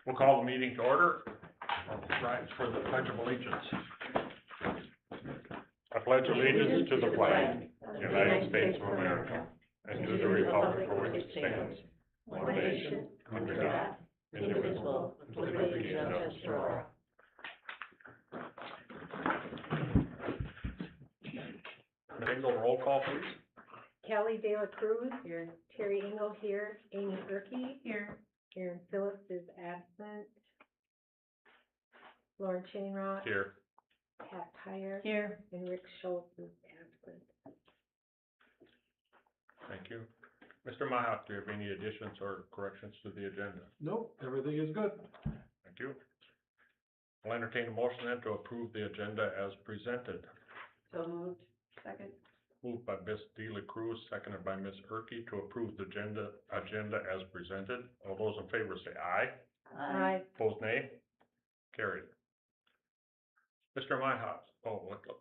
We'll call the meeting to order. Rise for the Pledge of Allegiance. I pledge allegiance to the flag of the United States of America and to the republic for which it stands, one nation, under God, indivisible, with liberty and justice for all. Single roll call, please. Kelly De La Cruz here, Terry Engel here, Amy Erkey here, Aaron Phillips is absent, Lauren Chainrock, Here. Pat Tyre Here. and Rick Schultz is absent. Thank you. Mr. Myhoff, do you have any additions or corrections to the agenda? Nope, everything is good. Thank you. I'll entertain a motion then to approve the agenda as presented. So moved. Second. Moved by Ms. De La Cruz, seconded by Ms. Erkey to approve the agenda as presented. All those in favor say aye. Aye. Opposed, nay. Carried. Mr. Myhoff,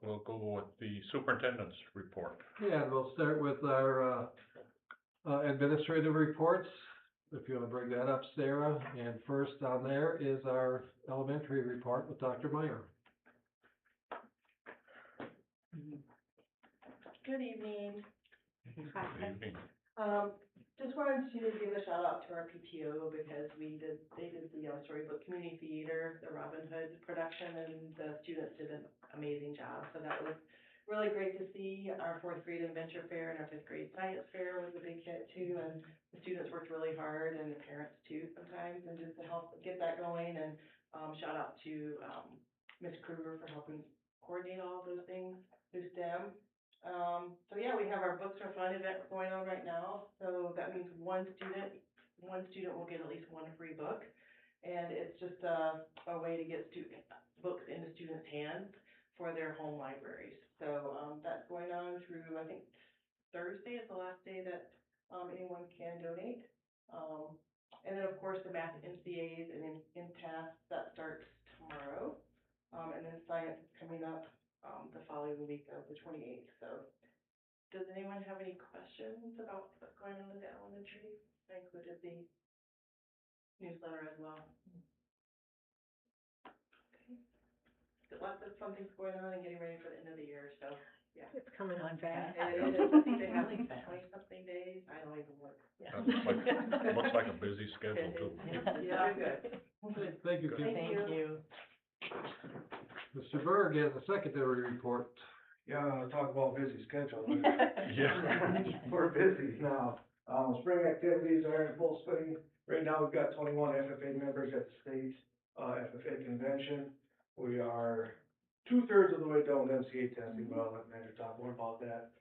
we'll go with the superintendent's report. Yeah, and we'll start with our, administrative reports. If you want to bring that up, Sarah. And first on there is our elementary report with Dr. Meyer. Good evening. Good evening. Just wanted to give a shout out to our PTO because they did the storybook community theater, the Robin Hood production, and the students did an amazing job. So that was really great to see. Our fourth grade adventure fair and our fifth grade science fair was a big hit too, and the students worked really hard, and the parents too sometimes, and just to help get that going. And shout out to Ms. Kruger for helping coordinate all of those things through STEM. So yeah, we have our Books Are Fun event going on right now. So that means one student will get at least one free book. And it's just a way to get books into students' hands for their home libraries. So that's going on through, I think, Thursday is the last day that anyone can donate. And then, of course, the math NCAs and in tasks, that starts tomorrow. And then science is coming up the following week of the 28th. So does anyone have any questions about what's going on with the elementary? I included the newsletter as well. Okay. Lots of fun things going on and getting ready for the end of the year, so yeah. It's coming on fast. It is. I think they have like 20-something days. I don't even work. Yeah. Looks like a busy schedule too. Yeah, good. Good. Thank you, Kim. Thank you. Mr. Berg has a secondary report. Yeah, I'll talk about busy schedule. Yeah. We're busy now. Spring activities are in full swing. Right now, we've got 21 FFA members at the state, FFA convention. We are 2/3 of the way done with MCA testing, but I'll let Amanda talk more about that.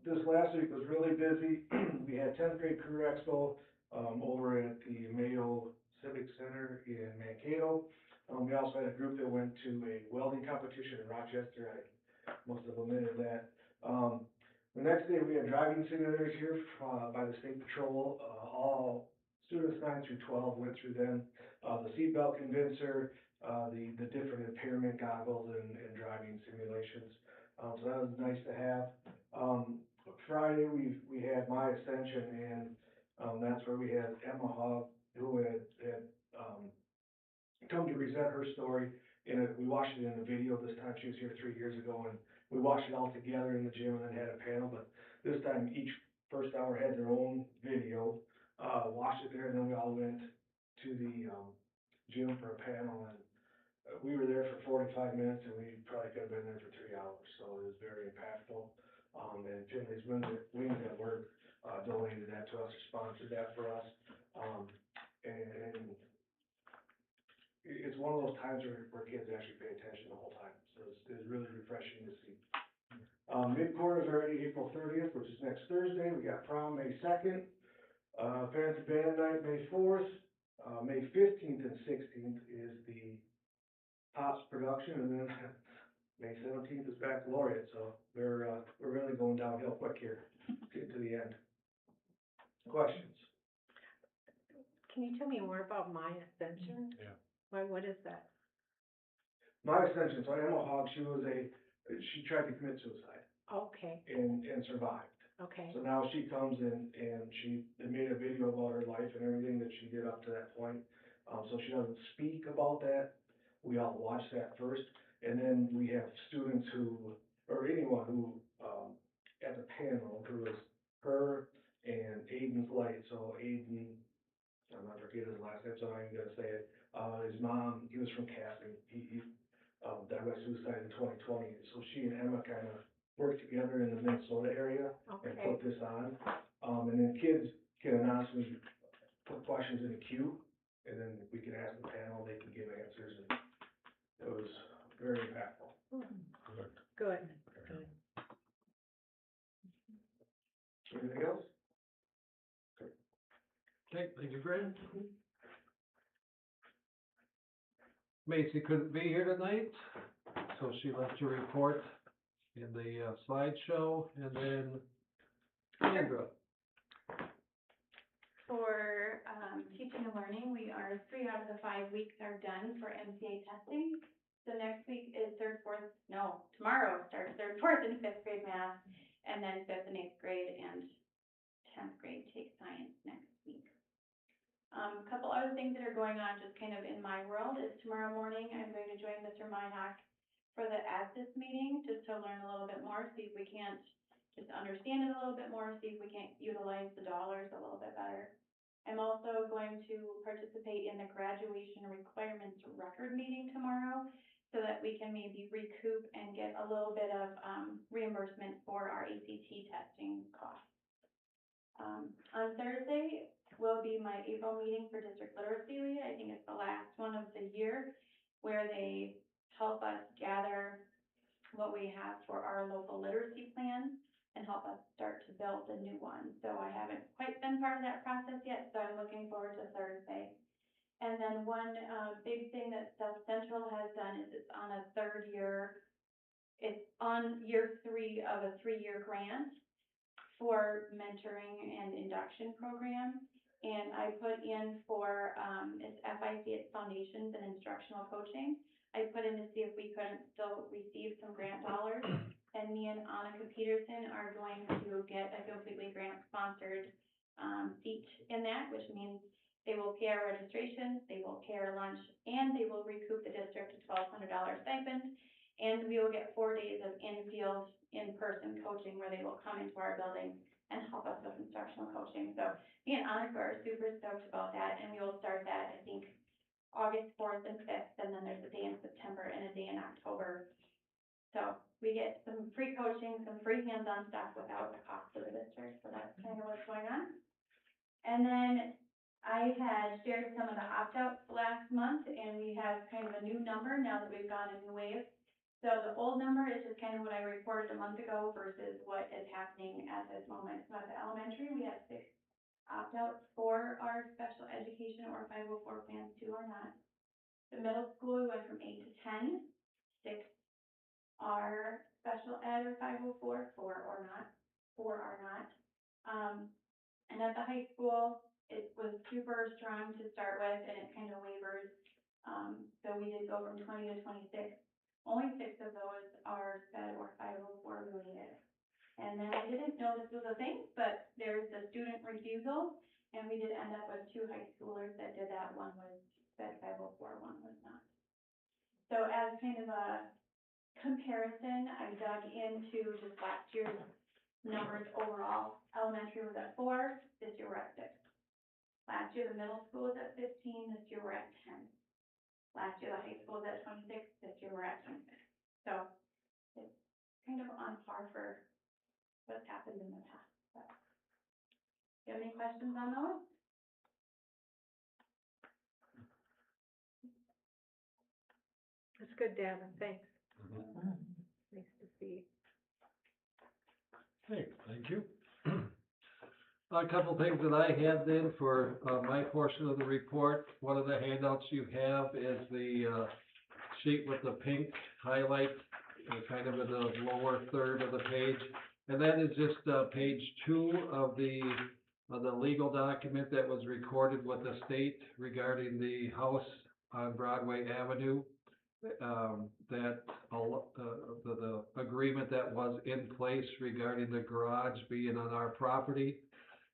This last week was really busy. We had 10th grade career expo, over at the Mayo Civic Center in Mankato. We also had a group that went to a welding competition in Rochester. I must have omitted that. The next day we had driving simulators here by the State Patrol. All students 9 through 12 went through them. The seatbelt convincer, the different impairment goggles and driving simulations. So that was nice to have. Friday we had My Ascension, and that's where we had Emma Hogg, who had come to present her story. We watched it in the video this time. She was here 3 years ago, and we watched it all together in the gym and then had a panel. But this time, each first hour had their own video. Watched it there, and then we all went to the gym for a panel. And we were there for 45 minutes, and we probably could have been there for 3 hours. So it was very impactful. And Finley's Wings at Work donated that to us, or sponsored that for us. And it's one of those times where kids actually pay attention the whole time. So it's really refreshing to see. Mid-quarter is already April 30th, which is next Thursday. We got prom May 2nd, Fancy Band Night May 4th, May 15th and 16th is the Pops production, and then May 17th is Baccalaureate. So we're really going downhill quick here, getting to the end. Questions? Can you tell me more about My Ascension? Yeah. What is that? My Ascension, so Emma Hogg, she tried to commit suicide Okay. and survived. Okay, So now she comes in and they made a video about her life and everything that she did up to that point. So she doesn't speak about that. We all watch that first. And then we have students or anyone who, at the panel, who was her and Aiden's Light. So Aiden, I'm not forget his last name, so I'm not even gonna say it. His mom, he was from Casting. He died by suicide in 2020. So she and Emma kind of worked together in the Minnesota area and okay, put this on. And then kids can anonymously put questions in the queue, and then we can ask the panel, they can give answers, and it was very impactful. good. Anything else? Okay, thank you, Greg. Macy couldn't be here tonight, so she left a report in the slideshow, and then Sandra. For teaching and learning, we are 3 out of the 5 weeks are done for MCA testing. So next week is tomorrow starts 3rd, 4th, and 5th grade math, and then 5th and 8th grade and 10th grade take science next week. A couple other things that are going on just kind of in my world is tomorrow morning I'm going to join Mr. Minock for the ASIS meeting, just to learn a little bit more, see if we can't just understand it a little bit more, see if we can't utilize the dollars a little bit better. I'm also going to participate in the graduation requirements record meeting tomorrow, so that we can maybe recoup and get a little bit of reimbursement for our ACT testing costs. On Thursday will be my April meeting for District Literacy Lead. I think it's the last one of the year, where they help us gather what we have for our local literacy plan and help us start to build a new one. So I haven't quite been part of that process yet, so I'm looking forward to Thursday. And then one big thing that South Central has done is it's on year 3 of a 3-year grant for mentoring and induction program. And I put in for, it's FIC, it's Foundations and Instructional Coaching. I put in to see if we couldn't still receive some grant dollars. And me and Annika Peterson are going to get a completely grant-sponsored seat in that, which means they will pay our registration, they will pay our lunch, and they will recoup the district a $1,200 stipend. And we will get 4 days of in-field, in-person coaching, where they will come into our building and help us with instructional coaching. So me and Annika are super stoked about that, and we will start that, I think, August 4th and 5th, and then there's a day in September and a day in October. So we get some free coaching, some free hands-on stuff without the cost of the district, so that's kind of what's going on. And then I had shared some of the opt-outs last month, and we have kind of a new number now that we've gone a new wave. So the old number is just kind of what I reported a month ago versus what is happening at this moment. So at the elementary, we have 6 opt-outs for our special education or 504 plans, 2 or not. The middle school, we went from 8 to 10, 6 are special ed or 504, 4 or not, 4 are not. And at the high school, it was super strong to start with, and it kind of wavers. So we did go from 20 to 26. Only 6 of those are SPED or 504 related. And then I didn't know this was a thing, but there's the student refusal, and we did end up with 2 high schoolers that did that. One was SPED 504, one was not. So as kind of a comparison, I dug into just last year's numbers overall. Elementary was at 4, this year we're at 6. Last year the middle school was at 15, this year we're at 10. Last year the high school was at 26, this year we're at 26. So it's kind of on par for what's happened in the past. But do you have any questions on those? That's good data, thanks. Nice to see. Okay, thank you. A couple things that I had then for my portion of the report. One of the handouts you have is the sheet with the pink highlight, kind of in the lower third of the page. And that is just page 2 of the legal document that was recorded with the state regarding the house on Broadway Avenue. That the agreement agreement that was in place regarding the garage being on our property.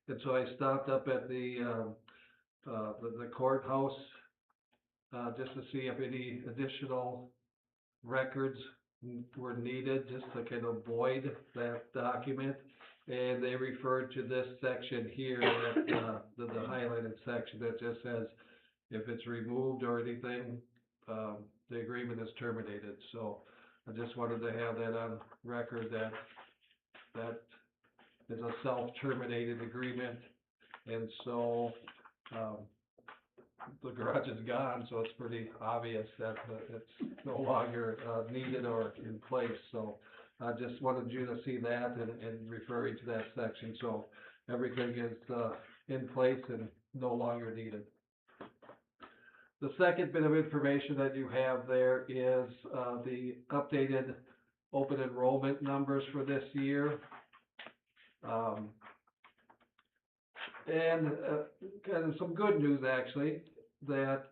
And so I stopped up at the courthouse, just to see if any additional records were needed, just to kind of void that document. And they referred to this section here, that, the highlighted section that just says, if it's removed or anything, the agreement is terminated. So I just wanted to have that on record, that that is a self-terminated agreement. And so, the garage is gone, so it's pretty obvious that it's no longer needed or in place. So I just wanted you to see that and referring to that section. So everything is in place and no longer needed. The second bit of information that you have there is the updated open enrollment numbers for this year. And kind of some good news, actually, that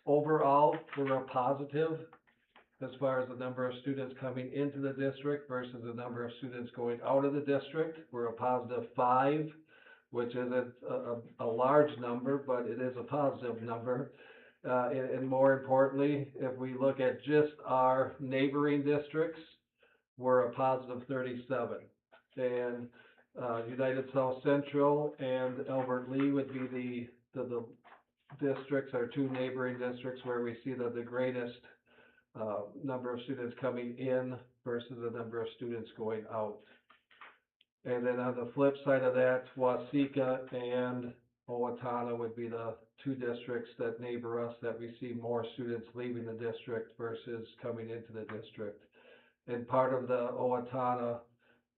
overall, we're a positive as far as the number of students coming into the district versus the number of students going out of the district. We're a positive 5, which isn't a large number, but it is a positive number. And more importantly, if we look at just our neighboring districts, we're a positive 37. And United South Central and Albert Lee would be the districts, our 2 neighboring districts, where we see the greatest number of students coming in versus the number of students going out. And then on the flip side of that, Waseca and Owatonna would be the 2 districts that neighbor us, that we see more students leaving the district versus coming into the district. And part of the Owatonna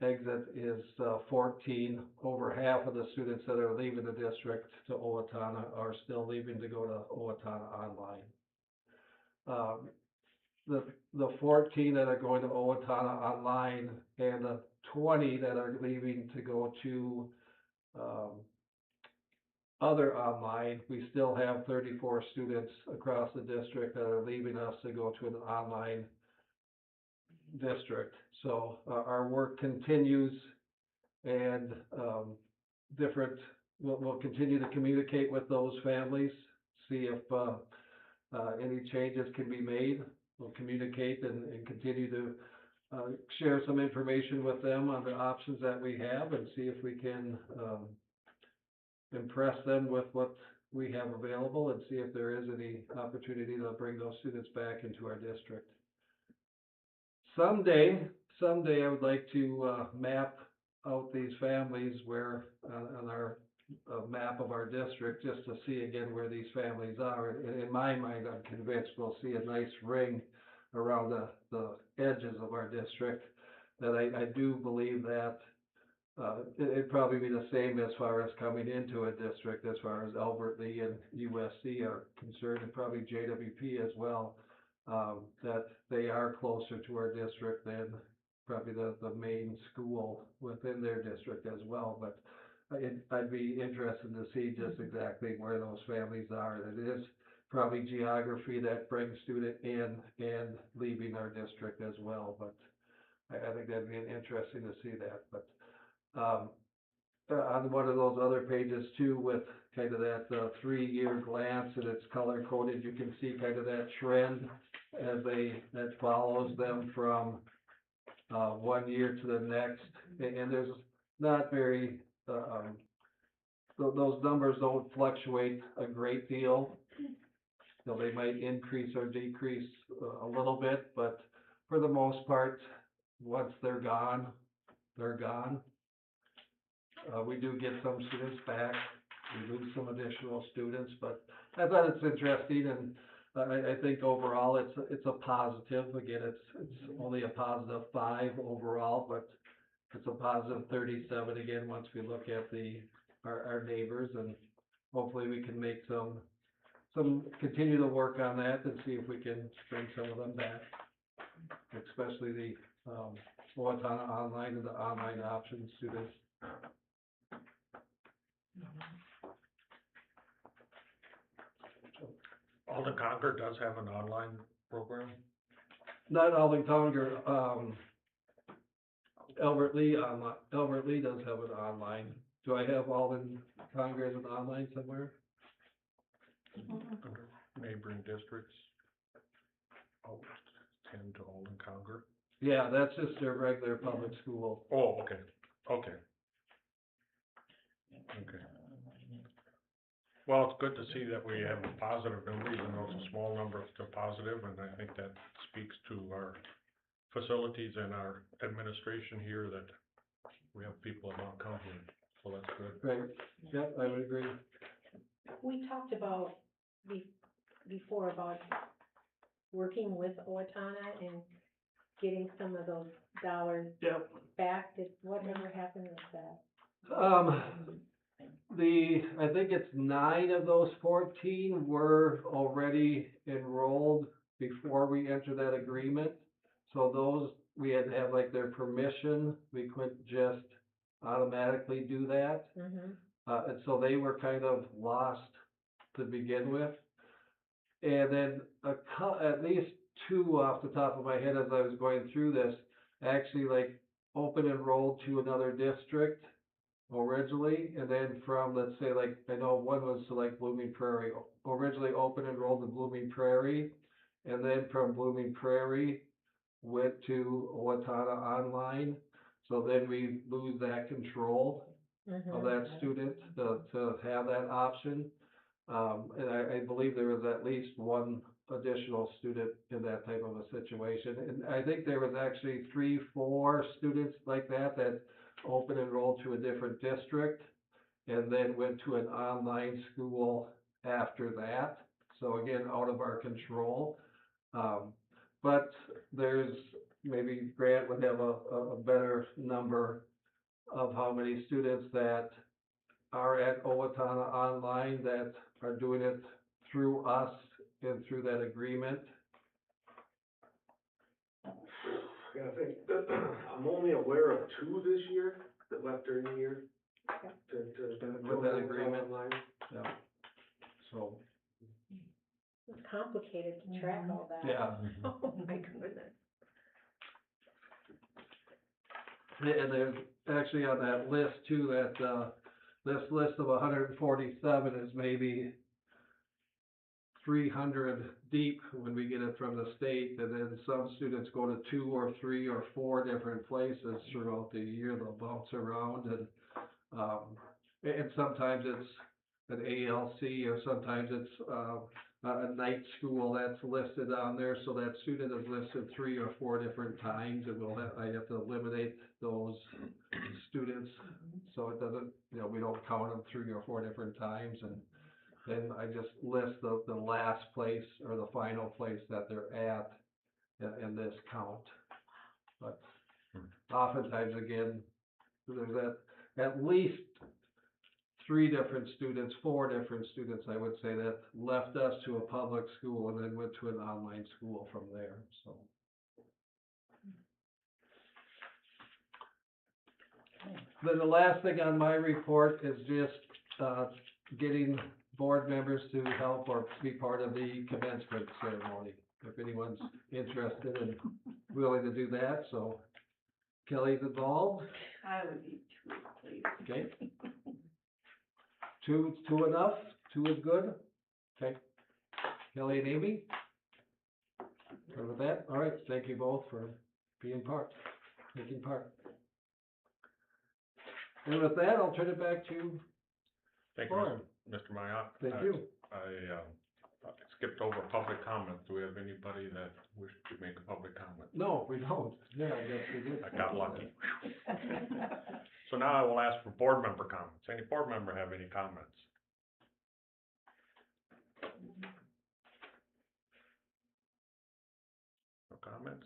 exit is 14. Over half of the students that are leaving the district to Owatonna are still leaving to go to Owatonna online. The 14 that are going to Owatonna online and the 20 that are leaving to go to other online, we still have 34 students across the district that are leaving us to go to an online district. So our work continues, and we'll continue to communicate with those families, see if any changes can be made. We'll communicate and continue to share some information with them on the options that we have, and see if we can impress them with what we have available, and see if there is any opportunity to bring those students back into our district. Someday I would like to map out these families where on our map of our district, just to see again where these families are. And in my mind, I'm convinced we'll see a nice ring around the edges of our district. That I do believe that it'd probably be the same as far as coming into a district, as far as Albert Lee and USC are concerned, and probably JWP as well. That they are closer to our district than probably the main school within their district as well. But I'd be interested to see just exactly where those families are. And it is probably geography that brings student in and leaving our district as well. But I think that'd be interesting to see that. But on one of those other pages too, with kind of that 3-year glance, and it's color coded, you can see kind of that trend as that follows them from 1 year to the next. And there's not very those numbers don't fluctuate a great deal. So they might increase or decrease a little bit, but for the most part, once they're gone, they're gone. We do get some students back, we lose some additional students, but I thought it's interesting, and I think overall it's a positive. Again, it's only a positive 5 overall, but it's a positive 37 again once we look at our neighbors, and hopefully we can make some continue to work on that and see if we can bring some of them back, especially the Owatonna online and the online option students. Alden Concord does have an online program. not Alden Conger, Albert Lee does have it online. Do I have Alden Conger as an online somewhere? Neighboring districts. Oh, 10 to Alden Conger. Yeah, that's just their regular public school. Oh, okay, okay. Okay. Well, it's good to see that we have positive numbers, even though it's a small number, it's still positive, and I think that speaks to our facilities and our administration here, that we have people about coming, so that's good. Right, yep, I would agree. We talked about before about working with Owatonna and getting some of those dollars Yep. back. Whatever happened with that? I think it's 9 of those 14 were already enrolled before we entered that agreement. So those, we had to have like their permission. We couldn't just automatically do that. Mm-hmm. And so they were kind of lost to begin with. And then at least 2 off the top of my head as I was going through this, actually like open enrolled to another district originally, and then from, let's say, like, I know one was to like Blooming Prairie, originally open enrolled in Blooming Prairie, and then from Blooming Prairie went to Owatonna online. So then we lose that control of that student to have that option. And I believe there was at least one additional student in that type of a situation. And I think there was actually 3, 4 students like that open enrolled to a different district and then went to an online school after that. So again, out of our control. But there's, maybe Grant would have a better number of how many students that are at Owatonna online that are doing it through us and through that agreement. Yeah, I think, I'm only aware of 2 this year that left during the year to With that agreement. online. Yeah. So, It's complicated to track all that. yeah. Oh, my goodness. And there's actually on that list too, that, this list of 147 is maybe 300 deep when we get it from the state, and then some students go to 2 or 3 or 4 different places throughout the year. They'll bounce around, and sometimes it's an ALC, or sometimes it's a night school that's listed on there, so that student is listed 3 or 4 different times, and I have to eliminate those students, so it doesn't, we don't count them 3 or 4 different times, and then I just list the last place or the final place that they're at in this count. But oftentimes, again, there's at least 3 different students, 4 different students, I would say, that left us to a public school and then went to an online school from there, so. Then the last thing on my report is just, getting board members to help or be part of the commencement ceremony. If anyone's interested and willing to do that, so Kelly's involved. I would be 2, please. Okay. 2 enough? 2 is good? Okay. Kelly and Amy? Good with that? All right, thank you both for taking part. And with that, I'll turn it back to Thank you, Lauren. Mr. Mayock. Thank you. I skipped over public comment. Do we have anybody that wished to make a public comment? No, we don't. Yeah, I guess we did. I got lucky. So now I will ask for board member comments. Any board member have any comments? No comments?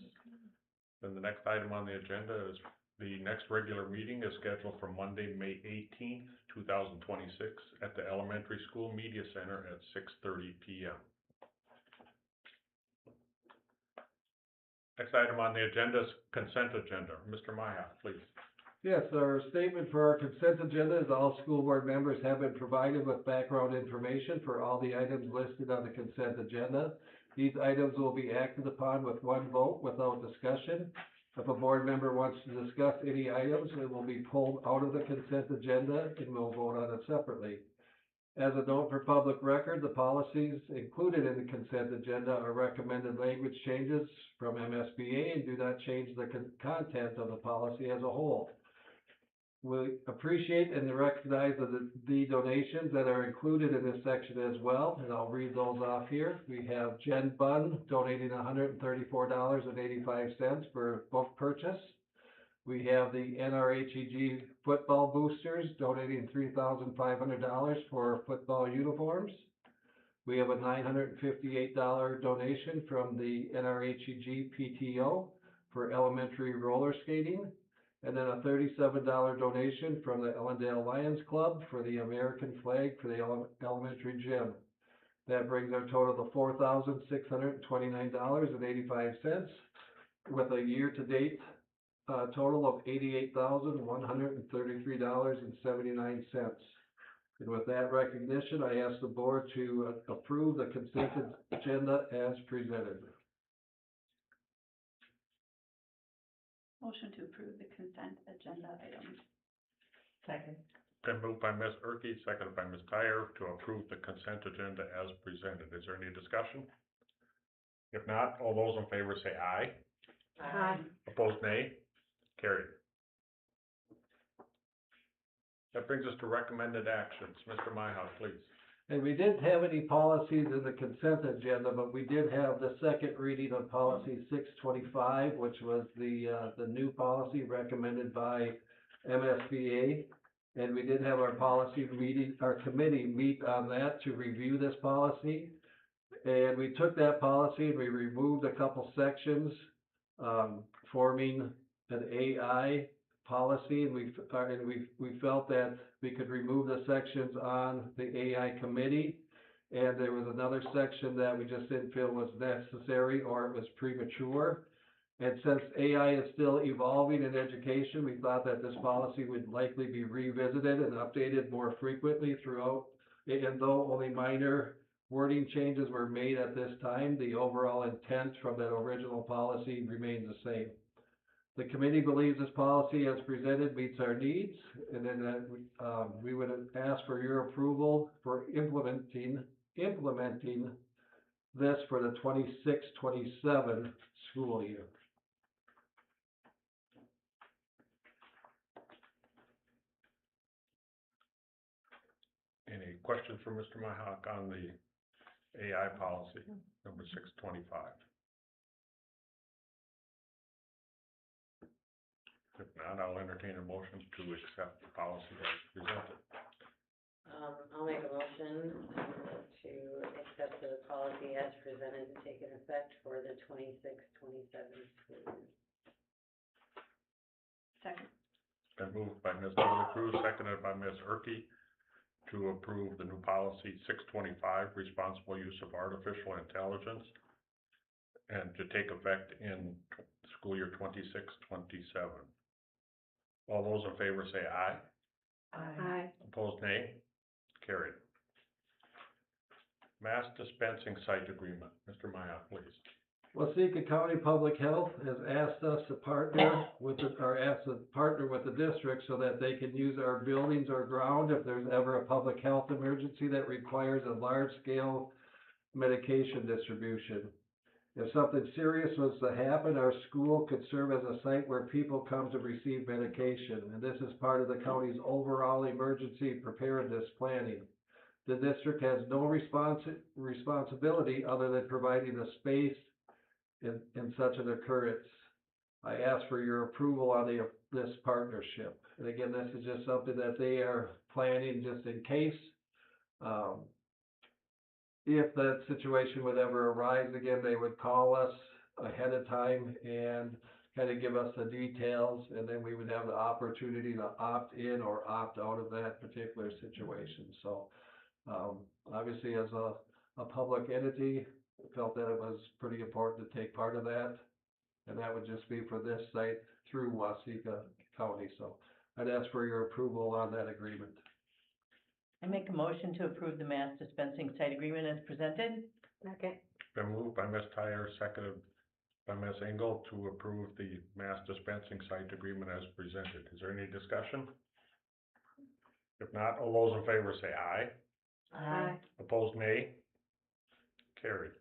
Then the next item on the agenda is the next regular meeting is scheduled for Monday, May 18th, 2026 at the Elementary School Media Center at 6:30 p.m. Next item on the agenda is consent agenda. Mr. Mayock, please. Yes, our statement for our consent agenda is all school board members have been provided with background information for all the items listed on the consent agenda. These items will be acted upon with one vote without discussion. If a board member wants to discuss any items, it will be pulled out of the consent agenda and we'll vote on it separately. As a note for public record, the policies included in the consent agenda are recommended language changes from MSBA and do not change the content of the policy as a whole. We appreciate and recognize the donations that are included in this section as well, and I'll read those off here. We have Jen Bunn donating $134.85 for a book purchase. We have the NRHEG football boosters donating $3,500 for football uniforms. We have a $958 donation from the NRHEG PTO for elementary roller skating. And then a $37 donation from the Ellendale Lions Club for the American flag for the elementary gym. That brings our total to $4,629.85 with a year-to-date total of $88,133.79. And with that recognition, I ask the board to approve the consent agenda as presented. Motion to approve the consent agenda items. Second. Been moved by Ms. Erke, seconded by Ms. Tyre to approve the consent agenda as presented. Is there any discussion? If not, all those in favor say aye. Aye. Opposed, nay. Carried. That brings us to recommended actions. Mr. Myhouse, please. And we didn't have any policies in the consent agenda, but we did have the second reading of policy 625, which was the new policy recommended by MSBA. And we did have our policy meeting, our committee meet on that to review this policy. And we took that policy and we removed a couple sections, forming an AI policy, and we felt that we could remove the sections on the AI committee, and there was another section that we just didn't feel was necessary or it was premature. And since AI is still evolving in education, we thought that this policy would likely be revisited and updated more frequently throughout. And though only minor wording changes were made at this time, the overall intent from that original policy remains the same. The committee believes this policy as presented meets our needs, and then we would ask for your approval for implementing this for the 26-27 school year. Any questions for Mr. Myhock on the AI policy, number 625? If not, I'll entertain a motion to accept the policy as presented. I'll make a motion to accept the policy as presented and take an effect for the 26-27 school year. Second. Been moved by Ms. Beverly Cruz, seconded by Ms. Erke, to approve the new policy 625, responsible use of artificial intelligence, and to take effect in school year 26-27. All those in favor say aye. Aye. Opposed, nay. Carried. Mass dispensing site agreement. Mr. Maya, please. Waseca County Public Health has asked us to partner with the district so that they can use our buildings or ground if there's ever a public health emergency that requires a large-scale medication distribution. If something serious was to happen, our school could serve as a site where people come to receive medication, and this is part of the county's overall emergency preparedness planning. The district has no responsibility other than providing a space in such an occurrence. I ask for your approval on this partnership. And again, this is just something that they are planning just in case. If that situation would ever arise again, they would call us ahead of time and kind of give us the details, and then we would have the opportunity to opt in or opt out of that particular situation. So obviously, as a public entity, we felt that it was pretty important to take part of that, and that would just be for this site through Waseca County. So I'd ask for your approval on that agreement. I make a motion to approve the mass dispensing site agreement as presented. Second. Been moved by Ms. Tyre, seconded by Ms. Engel to approve the mass dispensing site agreement as presented. Is there any discussion? If not, all those in favor say aye. Aye. Opposed, nay. Carried.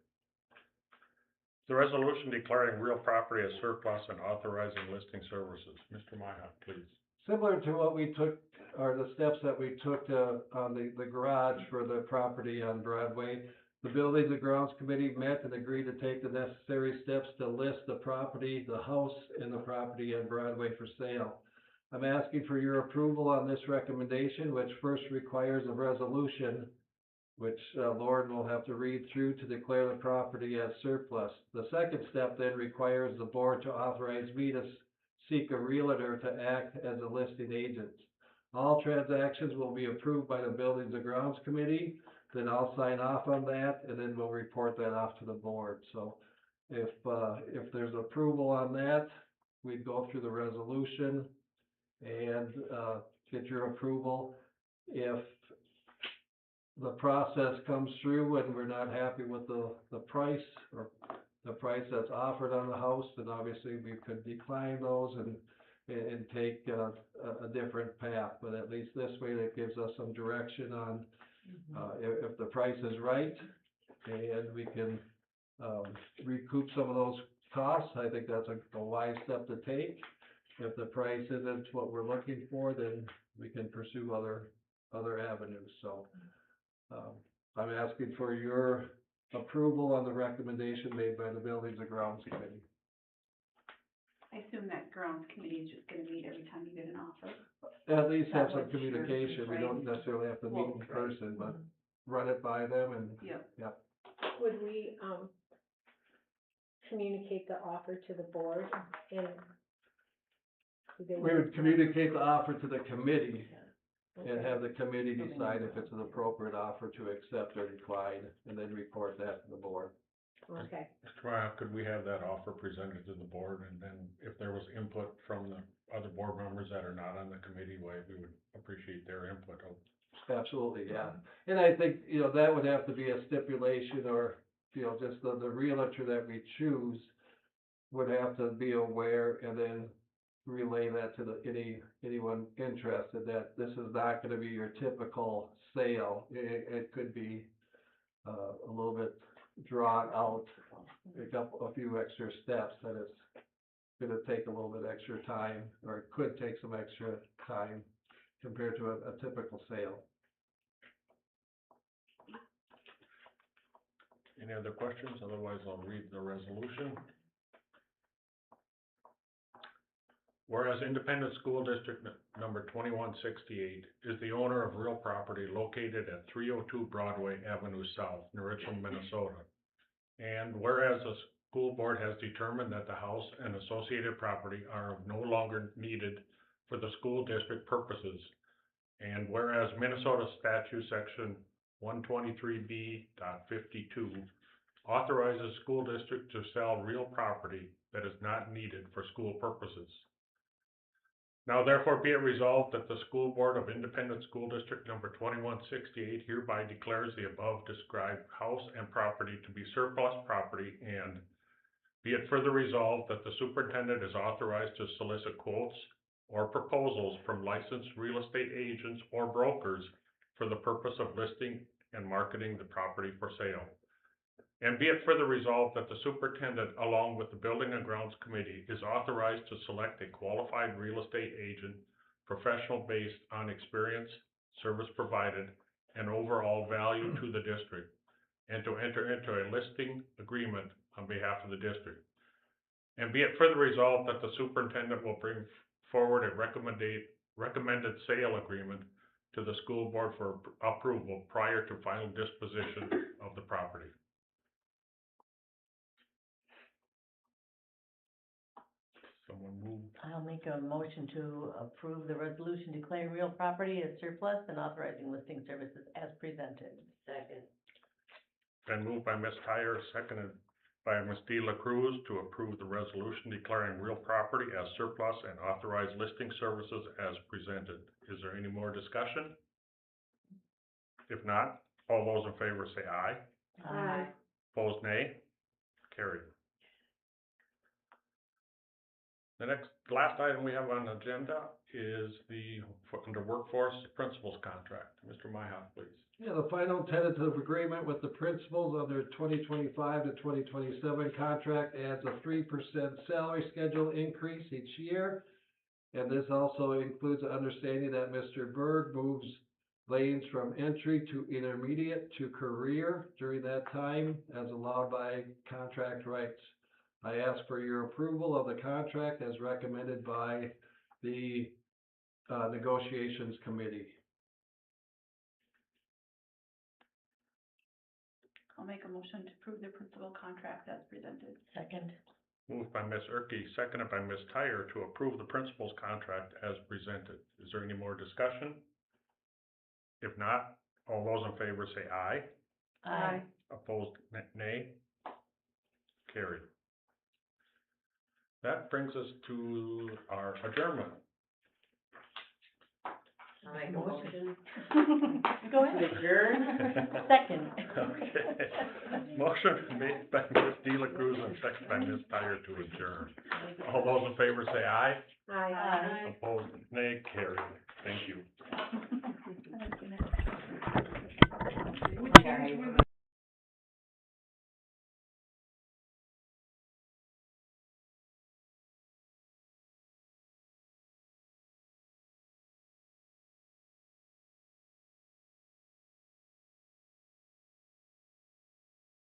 The resolution declaring real property as surplus and authorizing listing services. Mr. Myhock, please. Similar to what we took, or the steps that we took on the garage for the property on Broadway, the Buildings and Grounds Committee met and agreed to take the necessary steps to list the property, the house, and the property on Broadway for sale. I'm asking for your approval on this recommendation, which first requires a resolution, which Lauren will have to read through to declare the property as surplus. The second step then requires the board to authorize me to seek a realtor to act as a listing agent. All transactions will be approved by the Buildings and Grounds Committee, then I'll sign off on that, and then we'll report that off to the board. So if there's approval on that, we'd go through the resolution and get your approval. If the process comes through and we're not happy with the price or the price that's offered on the house, then obviously we could decline those and take a different path. But at least this way, that gives us some direction on if the price is right and we can recoup some of those costs. I think that's a wise step to take. If the price isn't what we're looking for, then we can pursue other avenues. So I'm asking for your approval on the recommendation made by the Buildings and Grounds Committee. I assume that grounds committee is just gonna meet every time you get an offer. At least have That some was your- communication. We don't right. necessarily have to meet in Well, right. person, but run it by them and, Yep. Would we, communicate the offer to the board and? do they- we would communicate the offer to the committee and Okay. have the committee decide if it's an appropriate offer to accept or decline, and then report that to the board. Okay, Mr. Myhock, could we have that offer presented to the board, and then if there was input from the other board members that are not on the committee, we would appreciate their input. Absolutely, yeah. And I think, that would have to be a stipulation, or, just the realtor that we choose would have to be aware and then relay that to anyone interested, that this is not gonna be your typical sale. It could be, a little bit drawn out, a few extra steps, that it's gonna take a little bit extra time, or it could take some extra time compared to a typical sale. Any other questions? Otherwise, I'll read the resolution. Whereas Independent School District number 2168 is the owner of real property located at 302 Broadway Avenue South, NRHEG, Minnesota. And whereas the school board has determined that the house and associated property are no longer needed for the school district purposes. And whereas Minnesota Statute Section 123B.52 authorizes school district to sell real property that is not needed for school purposes. Now therefore be it resolved that the School Board of Independent School District number 2168 hereby declares the above described house and property to be surplus property, and be it further resolved that the superintendent is authorized to solicit quotes or proposals from licensed real estate agents or brokers for the purpose of listing and marketing the property for sale. And be it further resolved that the superintendent, along with the Building and Grounds Committee, is authorized to select a qualified real estate agent, professional based on experience, service provided, and overall value to the district, and to enter into a listing agreement on behalf of the district. And be it further resolved that the superintendent will bring forward a recommended sale agreement to the school board for approval prior to final disposition of the property. Someone move. I'll make a motion to approve the resolution declaring real property as surplus and authorizing listing services as presented. Second. Been moved by Ms. Tyre, seconded by Ms. De La Cruz to approve the resolution declaring real property as surplus and authorize listing services as presented. Is there any more discussion? If not, all those in favor say aye. Aye. Opposed, nay. carried. The last item we have on the agenda is under workforce principals contract. Mr. Myhoff, please. Yeah, the final tentative agreement with the principals under 2025 to 2027 contract adds a 3% salary schedule increase each year. And this also includes an understanding that Mr. Berg moves lanes from entry to intermediate to career during that time as allowed by contract rights. I ask for your approval of the contract as recommended by the negotiations committee. I'll make a motion to approve the principal contract as presented. Second. Moved by Ms. Erke, seconded by Ms. Tyre to approve the principal's contract as presented. Is there any more discussion? If not, all those in favor say aye. Aye. Opposed, nay. Carried. That brings us to our adjournment. I'll make a motion. Go ahead. Adjourn. Second. Okay. Motion made by Ms. De La Cruz and seconded by Ms. Tyre to adjourn. All those in favor say aye. Aye. Opposed, nay. Carried. Thank you. I don't think that's-